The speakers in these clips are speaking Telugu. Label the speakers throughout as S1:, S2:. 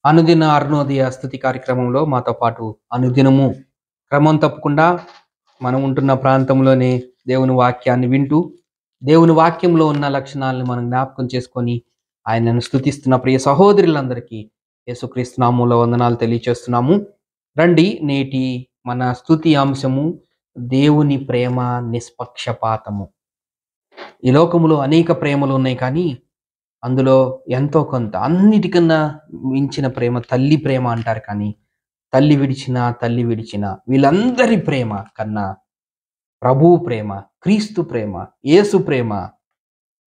S1: అనుదిన అరుణోదయ స్తుతి కార్యక్రమంలో మాతో పాటు అనుదినము క్రమం తప్పకుండా మనం ఉంటున్న ప్రాంతంలోనే దేవుని వాక్యాన్ని వింటూ దేవుని వాక్యంలో ఉన్న లక్షణాలను మనం జ్ఞాపకం చేసుకొని ఆయనను స్తుతిస్తున్న ప్రియ సహోదరులందరికీ యేసుక్రీస్తు నామములో వందనాలు తెలియచేస్తున్నాము. రండి, నేటి మన స్తుతి అంశము దేవుని ప్రేమ నిష్పక్షపాతము. ఈ లోకములో అనేక ప్రేమలు ఉన్నాయి, కానీ అందులో ఎంతో కొంత అన్నిటికన్నా మించిన ప్రేమ తల్లి ప్రేమ అంటారు. కానీ తల్లి విడిచిన వీళ్ళందరి ప్రేమ కన్నా ప్రభువు ప్రేమ, క్రీస్తు ప్రేమ, యేసు ప్రేమ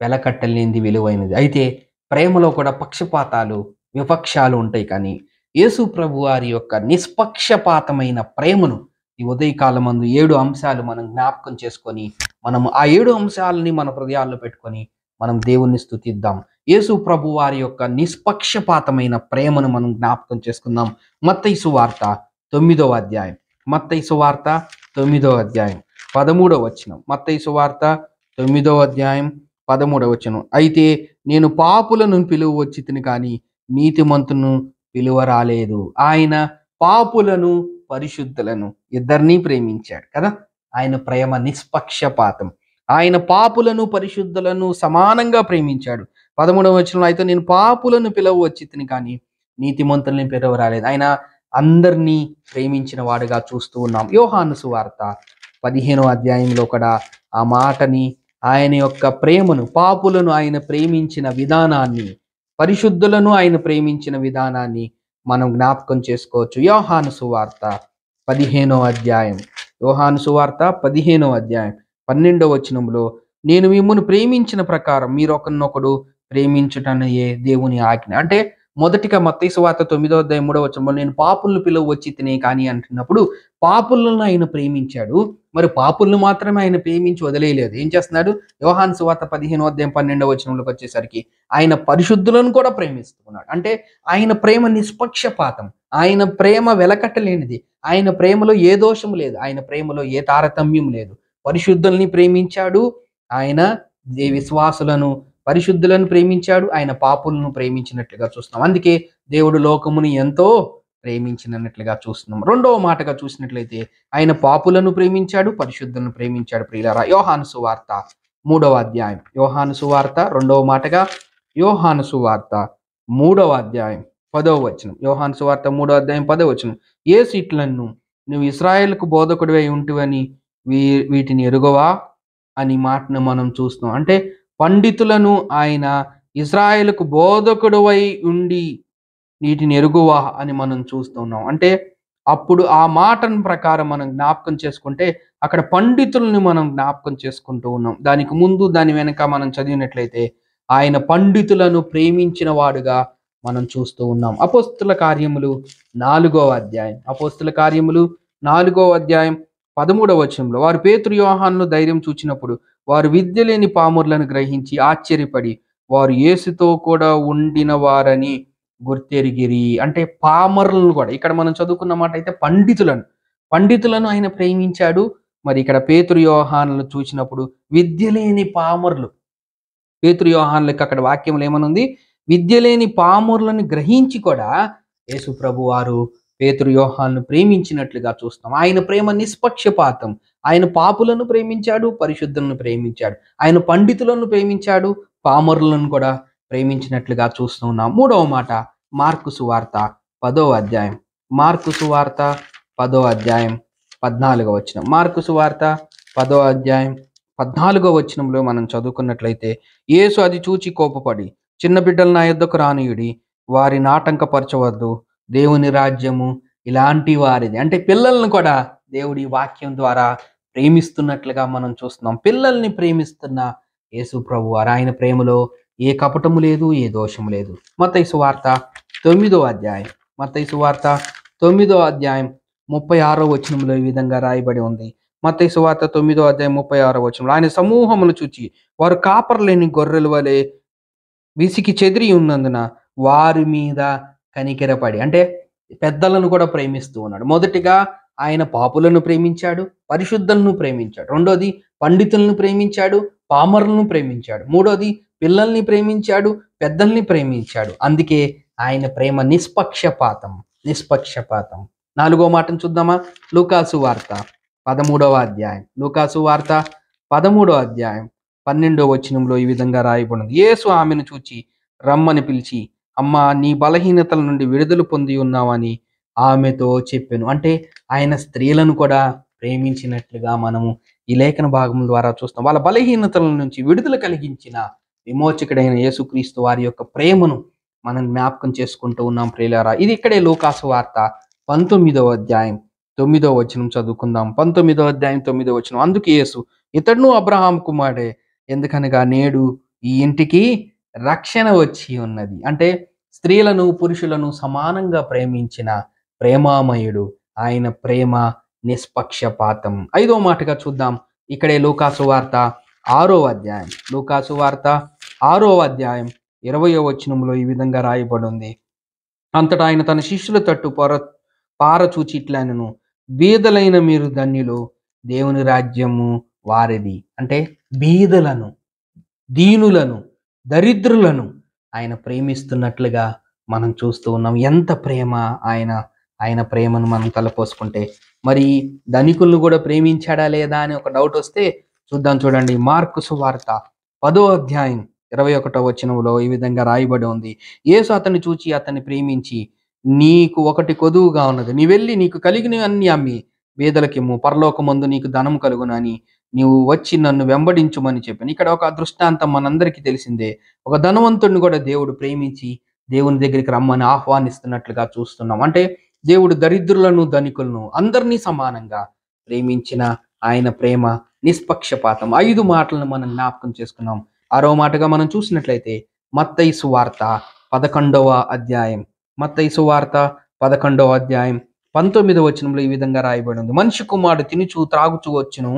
S1: వెలకట్టలేనిది, విలువైనది. అయితే ప్రేమలో కూడా పక్షపాతాలు, విపక్షాలు ఉంటాయి. కానీ యేసు ప్రభు వారి యొక్క నిష్పక్షపాతమైన ప్రేమను ఈ ఉదయకాలమందు 7 అంశాలు మనం జ్ఞాపకం చేసుకొని మనం ఆ 7 అంశాలని మన హృదయాల్లో పెట్టుకొని మనం దేవుణ్ణి స్తుతిద్దాం. యేసు ప్రభు వారి యొక్క నిష్పక్షపాతమైన ప్రేమను మనం జ్ఞాపకం చేసుకుందాం. మత్తయి సువార్త 9వ అధ్యాయం, మత్తయి సువార్త 9వ అధ్యాయం 13వ వచనం. మత్తయి సువార్త 9వ అధ్యాయం 13వ వచనం. అయితే నేను పాపులను పిలువ వచ్చితిని కానీ నీతిమంతులను పిలువ రాలేదు. ఆయన పాపులను పరిశుద్ధులను ఇద్దరినీ ప్రేమించాడు కదా. ఆయన ప్రేమ నిష్పక్షపాతం. ఆయన పాపులను పరిశుద్ధులను సమానంగా ప్రేమించాడు. 13వ వచనంలో అయితే నేను పాపులను పిలువ వచ్చితిని కానీ నీతిమంతుల్ని పిలువ రాలేదు. ఆయన అందరినీ ప్రేమించిన వాడుగా చూస్తూ ఉన్నాం. యోహాను సువార్త 15వ అధ్యాయంలో కూడా ఆ మాటని, ఆయన యొక్క ప్రేమను, పాపులను ఆయన ప్రేమించిన విధానాన్ని, పరిశుద్ధులను ఆయన ప్రేమించిన విధానాన్ని మనం జ్ఞాపకం చేసుకోవచ్చు. యోహాను సువార్త 15వ అధ్యాయం, యోహాను సువార్త 15వ అధ్యాయం 12వ వచనంలో నేను మిమ్మును ప్రేమించిన ప్రకారం మీరు ఒకరినొకడు ప్రేమించుటనియే దేవుని ఆజ్ఞ. అంటే మొదటిగా మత్తయి సువార్త 9వ అధ్యాయం 3వ వచనంలో నేను పాపులను పిలువ వచ్చి తినే కానీ అంటున్నప్పుడు పాపులను ఆయన ప్రేమించాడు. మరి పాపులను మాత్రమే ఆయన ప్రేమించి వదిలేయలేదు. ఏం చేస్తున్నాడు? యోహాను సువార్త 15వ అధ్యాయం 12వ వచనంలోకి వచ్చేసరికి ఆయన పరిశుద్ధులను కూడా ప్రేమిస్తున్నాడు. అంటే ఆయన ప్రేమ నిష్పక్షపాతం, ఆయన ప్రేమ వెలకట్టలేనిది, ఆయన ప్రేమలో ఏ దోషం లేదు, ఆయన ప్రేమలో ఏ తారతమ్యం లేదు. పరిశుద్ధుల్ని ప్రేమించాడు ఆయన, విశ్వాసులను పరిశుద్ధులను ప్రేమించాడు, ఆయన పాపులను ప్రేమించినట్లుగా చూస్తున్నాం. అందుకే దేవుడు లోకముని ఎంతో ప్రేమించినట్లుగా చూస్తున్నాం. రెండవ మాటగా చూసినట్లయితే ఆయన పాపులను ప్రేమించాడు, పరిశుద్ధులను ప్రేమించాడు. ప్రియులారా, యోహాను సువార్త 3వ అధ్యాయం, యోహాను సువార్త రెండవ మాటగా యోహాను సువార్త 3వ అధ్యాయం 10వ వచనం. యోహాను సువార్త 3వ అధ్యాయం 10వ వచనం. యేసు ఇట్లను నువ్వు ఇశ్రాయేలుకు బోధకుడివై ఉంటివని వీటిని ఎరుగవా అని మాటను మనం చూస్తున్నాం. అంటే పండితులను ఆయన ఇశ్రాయేలుకు బోధకుడివై ఉండి వీటిని ఎరుగువా అని మనం చూస్తున్నాం. అంటే అప్పుడు ఆ మాటను ప్రకారం మనం జ్ఞాపకం చేసుకుంటే అక్కడ పండితులను మనం జ్ఞాపకం చేసుకుంటూ ఉన్నాం. దానికి ముందు దాని వెనక మనం చదివినట్లయితే ఆయన పండితులను ప్రేమించిన వాడుగా మనం చూస్తూ ఉన్నాం. అపోస్తుల కార్యములు 4వ అధ్యాయం, అపోస్తుల కార్యములు 4వ అధ్యాయం 13వ వచనంలో వారు పేతురు యోహానును ధైర్యం చూచినప్పుడు వారు విద్య లేని పామరులను గ్రహించి ఆశ్చర్యపడి వారు యేసుతో కూడా ఉండిన వారని గుర్తెరిగిరి. అంటే పామరులను కూడా, ఇక్కడ మనం చదువుకున్న మాట అయితే పండితులను ఆయన ప్రేమించాడు. మరి ఇక్కడ పేతురు యోహానులను చూసినప్పుడు విద్య లేని పామరులు, పేతురు యోహానులకు అక్కడ వాక్యంలో ఏమనుంది? విద్య లేని పామరులను గ్రహించి కూడా యేసు ప్రభు వారు పేతురు యోహానును ప్రేమించినట్లుగా చూస్తాం. ఆయన ప్రేమ నిష్పక్షపాతం. ఆయన పాపులను ప్రేమించాడు, పరిశుద్ధులను ప్రేమించాడు. ఆయన పండితులను ప్రేమించాడు, పామరులను కూడా ప్రేమించినట్లుగా చూస్తూ ఉన్నాం. మూడవ మాట మార్కు సువార్త 10వ అధ్యాయం, మార్కు సువార్త 10వ అధ్యాయం 14వ వచనం. మార్కు సువార్త 10వ అధ్యాయం 14వ వచనంలో మనం చదువుకున్నట్లయితే యేసు అది చూచి కోపపడి చిన్న బిడ్డలు నా యొద్దకు రానియుడి, వారిని ఆటంకపరచవద్దు, దేవుని రాజ్యము ఇలాంటి వారిది. అంటే పిల్లలను కూడా దేవుడి వాక్యం ద్వారా ప్రేమిస్తున్నట్లుగా మనం చూస్తున్నాం. పిల్లల్ని ప్రేమిస్తున్న యేసు ప్రభు వారు, ఆయన ప్రేమలో ఏ కపటము లేదు, ఏ దోషము లేదు. మత్తయి సువార్త 9వ అధ్యాయం, మత్తయి సువార్త 9వ అధ్యాయం 36వ వచనంలో ఈ విధంగా రాయబడి ఉంది. మత్తయి సువార్త 9వ అధ్యాయం 36వ వచనంలో ఆయన సమూహమును చూచి వారు కాపర్లేని గొర్రెల వలె విసికి చెదిరి ఉన్నందున వారి మీద కనికెరపడి, అంటే పెద్దలను కూడా ప్రేమిస్తూ ఉన్నాడు. మొదటిగా ఆయన పాపులను ప్రేమించాడు, పరిశుద్ధులను ప్రేమించాడు. రెండోది పండితులను ప్రేమించాడు, పామరులను ప్రేమించాడు. మూడోది పిల్లల్ని ప్రేమించాడు, పెద్దల్ని ప్రేమించాడు. అందుకే ఆయన ప్రేమ నిష్పక్షపాతం. నిష్పక్షపాతం. 4వ మాటను చూద్దామా? లూకాసు వార్త 13వ అధ్యాయం. లూకాసు వార్త 13వ అధ్యాయం 12వ వచనంలో ఈ విధంగా రాయబడింది. యేసు ఆమెను చూచి రమ్మని పిలిచి, అమ్మా, నీ బలహీనతల నుండి విడుదల పొంది ఉన్నావని ఆమెతో చెప్పెను. అంటే ఆయన స్త్రీలను కూడా ప్రేమించినట్లుగా మనము ఈ లేఖన భాగం ద్వారా చూస్తాం. వాళ్ళ బలహీనతల నుంచి విడుదల కలిగించిన విమోచకుడైన యేసుక్రీస్తు వారి యొక్క ప్రేమను మనం జ్ఞాపకం చేసుకుంటూ ఉన్నాం ప్రియులారా. ఇది ఇక్కడే లూకాసు వార్త 19వ అధ్యాయం 9వ వచనం చదువుకుందాం. 19వ అధ్యాయం 9వ వచనం. అందుకు యేసు, ఇతడును అబ్రహాం కుమారుడే, ఎందుకనగా నేడు ఈ ఇంటికి రక్షణ వచ్చి ఉన్నది. అంటే స్త్రీలను పురుషులను సమానంగా ప్రేమించిన ప్రేమామయుడు. ఆయన ప్రేమ నిష్పక్షపాతం. 5వ మాటగా చూద్దాం. ఇక్కడే లూకాసు వార్త 6వ అధ్యాయం. లూకాసు వార్త 6వ అధ్యాయం 20వ వచనంలో ఈ విధంగా రాయబడి ఉంది. అంతటా ఆయన తన శిష్యుల తట్టు పారచూచి ఇట్లనెను, బీదలైన మీరు ధన్యులు, దేవుని రాజ్యము వారిది. అంటే బీదలను, దీనులను, దరిద్రులను ఆయన ప్రేమిస్తున్నట్లుగా మనం చూస్తూ ఉన్నాం. ఎంత ప్రేమ! ఆయన ప్రేమను మనం తలపోసుకుంటే మరి ధనికులను కూడా ప్రేమించాడా లేదా అని ఒక డౌట్ వస్తే చూద్దాం. చూడండి, మార్కు సువార్త 10వ అధ్యాయం 21వ వచనంలో ఈ విధంగా రాయబడి ఉంది. యేసు అతన్ని చూచి అతన్ని ప్రేమించి, నీకు ఒకటి కొదువుగా ఉన్నది, నీ వెళ్ళి నీకు కలిగినవన్నీ అమ్మి పేదలకిమ్ము, పరలోకమందు నీకు ధనం కలుగునని నీవు వచ్చి నన్ను వెంబడించుమని చెప్పాను. ఇక్కడ ఒక దృష్టాంతం మనందరికీ తెలిసిందే. ఒక ధనవంతుడిని కూడా దేవుడు ప్రేమించి దేవుని దగ్గరికి రమ్మని ఆహ్వానిస్తున్నట్లుగా చూస్తున్నాం. అంటే దేవుడు దరిద్రులను, ధనికులను అందరినీ సమానంగా ప్రేమించిన ఆయన ప్రేమ నిష్పక్షపాతం. 5 మాటలను మనం జ్ఞాపకం చేసుకున్నాం. 6వ మాటగా మనం చూసినట్లయితే మత్తయి సువార్త 11వ అధ్యాయం. మత్తయి సువార్త 11వ అధ్యాయం 19వ వచనంలో ఈ విధంగా రాయబడి ఉంది. మనిషి కుమారుడు తినుచు త్రాగుచు వచ్చును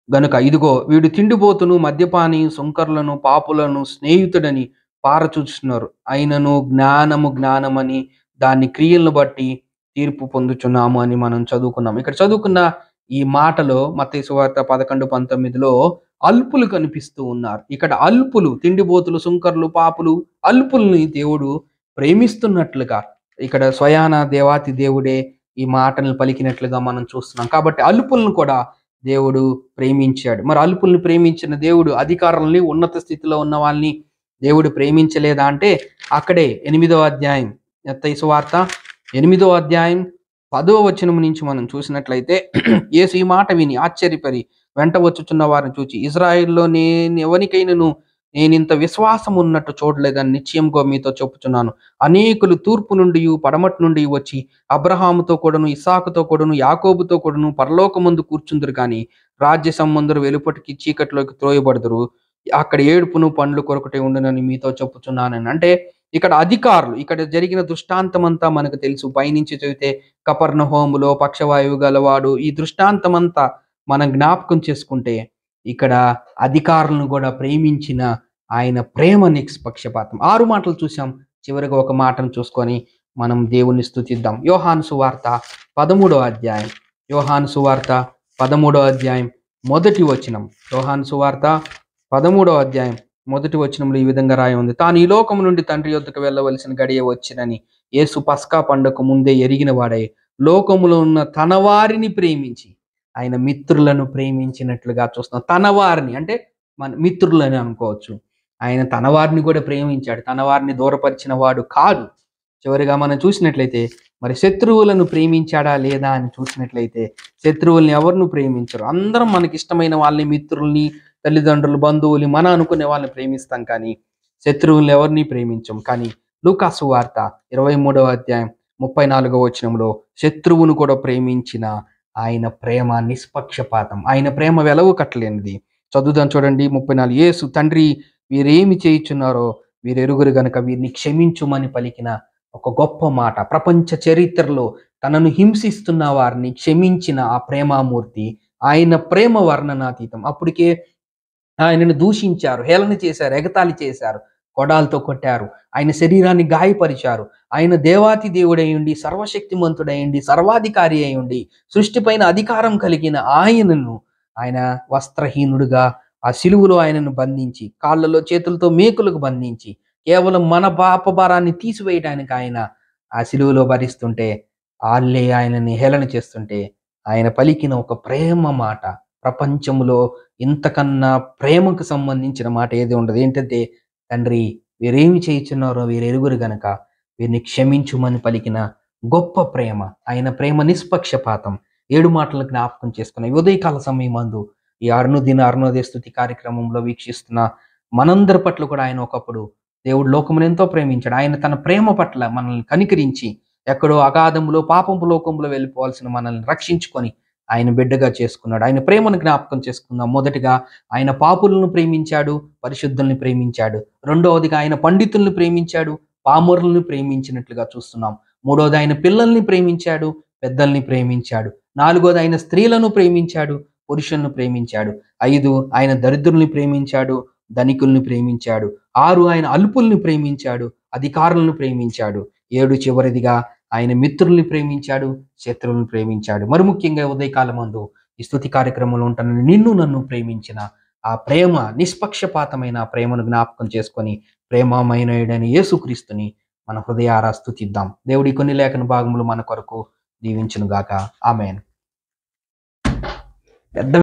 S1: గనుక ఇదిగో వీడు తిండిపోతును, మద్యపాని, సుంకరులను, పాపులను స్నేహితుడని పారచూస్తున్నారు. అయినను జ్ఞానమని దాని క్రియలను బట్టి తీర్పు పొందుచున్నాము అని మనం చదువుకున్నాం. ఇక్కడ చదువుకున్న ఈ మాటలో మత్తయి సువార్త 11:19లో అల్పులు కనిపిస్తూ ఉన్నారు. ఇక్కడ అల్పులు, తిండిబోతులు, సుంకరులు, పాపులు, అల్పుల్ని దేవుడు ప్రేమిస్తున్నట్లుగా ఇక్కడ స్వయాన దేవాతి దేవుడే ఈ మాటలను పలికినట్లుగా మనం చూస్తున్నాం. కాబట్టి అల్పులను కూడా దేవుడు ప్రేమించాడు. మరి అల్పుల్ని ప్రేమించిన దేవుడు అధికారుల్ని, ఉన్నత స్థితిలో ఉన్న వాళ్ళని దేవుడు ప్రేమించలేదా అంటే అక్కడే 8వ అధ్యాయం, మత్తయి సువార్త 8వ అధ్యాయం 10వ వచనం నుంచి మనం చూసినట్లయితే యేసు ఈ మాట విని ఆశ్చర్యపరి వెంట వచ్చుచున్న వారిని చూచి, ఇజ్రాయిల్లో నేను ఎవరికైనాను నేనింత విశ్వాసం ఉన్నట్టు చూడలేదని నిశ్చయంగా మీతో చెప్పుచున్నాను. అనేకులు తూర్పు నుండి పడమటి నుండి వచ్చి అబ్రహాముతో కూడాను, ఇస్సాకుతో కూడాను, యాకోబుతో కూడాను పరలోకమందు కూర్చుందురు, కానీ రాజ్య సంబంధులు వెలుపటికి చీకట్లోకి త్రోయబడుదురు. అక్కడ ఏడుపును పండ్లు కొరకటే ఉండునని మీతో చెప్పుచున్నానని. అంటే ఇక్కడ అధికారులు, ఇక్కడ జరిగిన దృష్టాంతం అంతా మనకు తెలుసు. పైనుంచి చదివితే కపర్నహూములో పక్షవాయువు గలవాడు, ఈ దృష్టాంతం అంతా మనం జ్ఞాపకం చేసుకుంటే ఇక్కడ అధికారులను కూడా ప్రేమించిన ఆయన ప్రేమ నిష్పక్షపాతం. 6 మాటలు చూసాం. చివరిగా ఒక మాటను చూసుకొని మనం దేవుని స్తుతిద్దాం. యోహాను సువార్త 13వ అధ్యాయం. యోహాను సువార్త 13వ అధ్యాయం 1వ వచనం. యోహాను సువార్త 13వ అధ్యాయం 1వ వచనంలో ఈ విధంగా రాయి ఉంది. తాను ఈ లోకము నుండి తండ్రి యొద్దకు వెళ్ళవలసిన గడియ వచ్చినని యేసు పస్కా పండుగకు ముందే ఎరిగిన వాడై లోకములో ఉన్న తన వారిని ప్రేమించి, ఆయన మిత్రులను ప్రేమించినట్లుగా చూస్తున్నాం. తన వారిని అంటే మన మిత్రులని అనుకోవచ్చు. ఆయన తన వారిని కూడా ప్రేమించాడు. తన వారిని దూరపరిచిన వాడు కాదు. చివరిగా మనం చూసినట్లయితే మరి శత్రువులను ప్రేమించాడా లేదా అని చూసినట్లయితే శత్రువుల్ని ఎవరిని ప్రేమించరు. అందరం మనకి ఇష్టమైన వాళ్ళని, మిత్రుల్ని, తల్లిదండ్రులు, బంధువులు, మన అనుకునే వాళ్ళని ప్రేమిస్తాం, కానీ శత్రువుల్ని ఎవరిని ప్రేమించం. కానీ లూకాసు వార్త 23వ అధ్యాయం 34వ వచనంలో శత్రువును కూడా ప్రేమించిన ఆయన ప్రేమ నిష్పక్షపాతం. ఆయన ప్రేమ వెలవు కట్టలేనిది. చదువుదాం చూడండి 34. యేసు, తండ్రి, వీరేమి చేయుచున్నారో వీరెరుగురు గనుక వీరిని క్షమించుమని పలికిన ఒక గొప్ప మాట. ప్రపంచ చరిత్రలో తనను హింసిస్తున్న వారిని క్షమించిన ఆ ప్రేమామూర్తి, ఆయన ప్రేమ వర్ణనాతీతం. అప్పటికే ఆయనను దూషించారు, హేళన చేశారు, ఎగతాళి చేశారు, కొడాలతో కొట్టారు, ఆయన శరీరాన్ని గాయపరిచారు. ఆయన దేవాతి దేవుడయ్యుండి, సర్వశక్తిమంతుడయ్యుండి, సర్వాధికారి అయ్యుండి, సృష్టిపైన అధికారం కలిగిన ఆయనను ఆయన వస్త్రహీనుడుగా ఆ శిలువలో ఆయనను బంధించి, కాళ్ళలో చేతులతో మేకులకు బంధించి కేవలం మన పాప భారాన్ని తీసివేయడానికి ఆయన ఆ సిలువలో భరిస్తుంటే, ఆళ్ళే ఆయనని హేళన చేస్తుంటే, ఆయన పలికిన ఒక ప్రేమ మాట, ప్రపంచంలో ఇంతకన్నా ప్రేమకు సంబంధించిన మాట ఏది ఉండదు. ఏంటంటే, తండ్రి వీరేమి చేయుచున్నారో వీరెరుగురు గనక వీరిని క్షమించుమని పలికిన గొప్ప ప్రేమ. ఆయన ప్రేమ నిష్పక్షపాతం. 7 మాటలను జ్ఞాపకం చేసుకున్న ఈ ఉదయకాల సమయమందు ఈ అరుణోదయ స్తుతి కార్యక్రమంలో వీక్షిస్తున్న మనందరి పట్ల కూడా ఆయన ఒకప్పుడు దేవుడు లోకమును ఎంతో ప్రేమించాడు. ఆయన తన ప్రేమ పట్ల మనల్ని కనికరించి ఎక్కడో అగాధములో పాపపు లోకంలో వెళ్ళిపోవాల్సిన మనల్ని రక్షించుకొని ఆయన బిడ్డగా చేసుకున్నాడు. ఆయన ప్రేమను జ్ఞాపకం చేసుకుందాం. మొదటిగా ఆయన పాపులను ప్రేమించాడు, పరిశుద్ధుల్ని ప్రేమించాడు. రెండవదిగా ఆయన పండితుల్ని ప్రేమించాడు, పామరులను ప్రేమించినట్లుగా చూస్తున్నాం. మూడవది ఆయన పిల్లల్ని ప్రేమించాడు, పెద్దల్ని ప్రేమించాడు. నాలుగోది ఆయన స్త్రీలను ప్రేమించాడు, పురుషులను ప్రేమించాడు. 5 ఆయన దరిద్రుల్ని ప్రేమించాడు, ధనికుల్ని ప్రేమించాడు. 6 ఆయన అల్పుల్ని ప్రేమించాడు, అధికారులను ప్రేమించాడు. 7 చివరిదిగా ఆయన మిత్రుల్ని ప్రేమించాడు, శత్రువులను ప్రేమించాడు. మరి ముఖ్యంగా ఉదయకాలమందు ఈ స్తుతి కార్యక్రమంలో ఉంటున్న నిన్ను నన్ను ప్రేమించిన ఆ ప్రేమ, నిష్పక్షపాతమైన ఆ ప్రేమను జ్ఞాపకం చేసుకొని ప్రేమామయుడైన యేసుక్రీస్తుని మన హృదయారా స్తుతిద్దాం. దేవుడి కొన్ని లేఖన భాగములు మన కొరకు దీవించును గాక. ఆమేన్. పెద్ద